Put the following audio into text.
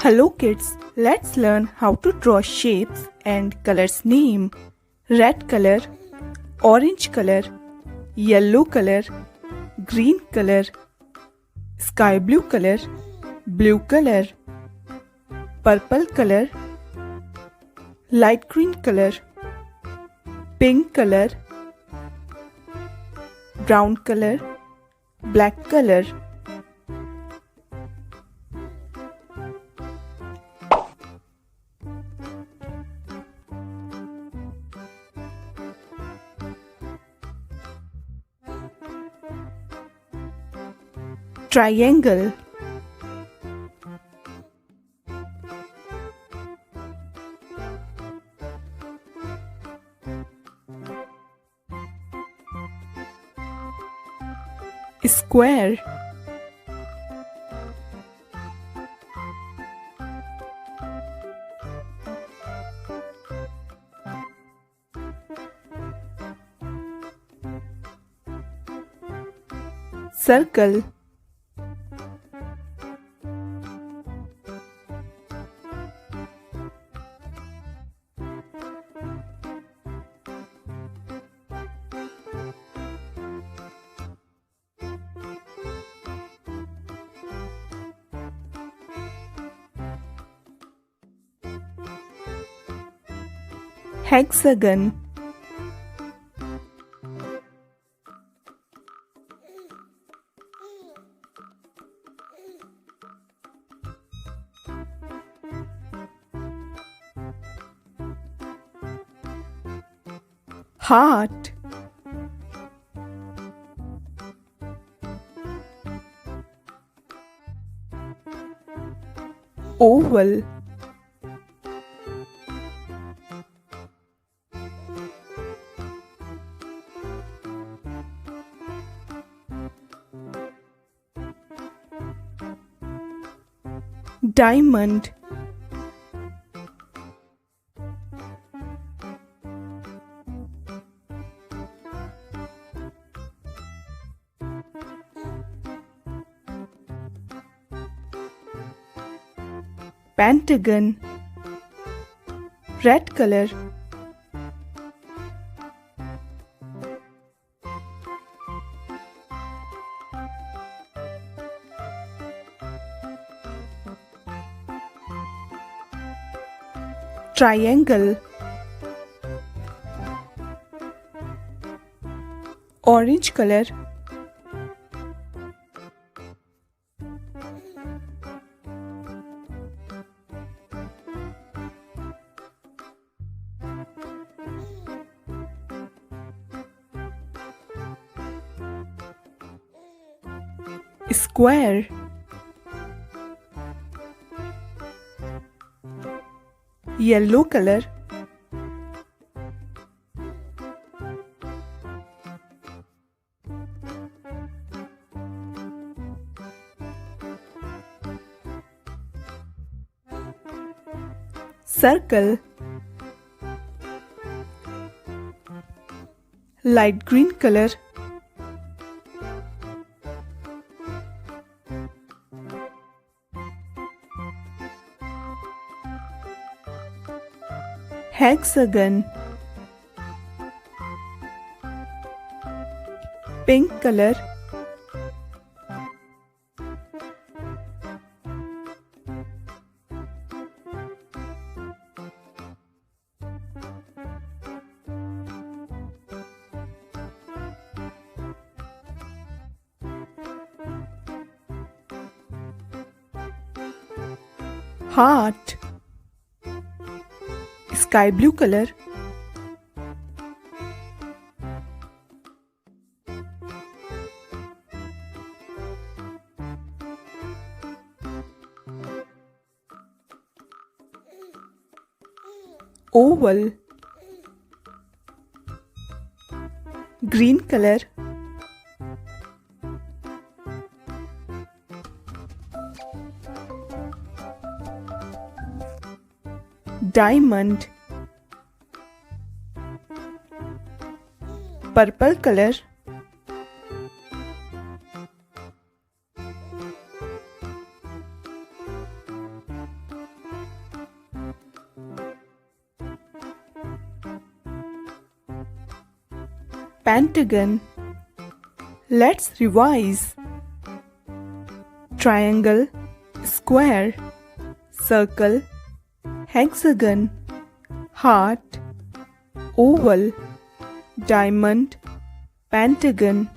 Hello kids, let's learn how to draw shapes and colors name. Red color, orange color, yellow color, green color, sky blue color, blue color, purple color, light green color, pink color, brown color, black color. Triangle, square, circle, hexagon, heart, oval, diamond, pentagon, red color, triangle, orange color, square, yellow color, circle, light green color, hexagon, pink color, heart, sky blue color, oval, green color, diamond, purple color, pentagon. Let's revise. Triangle, square, circle, hexagon, heart, oval, diamond, pentagon.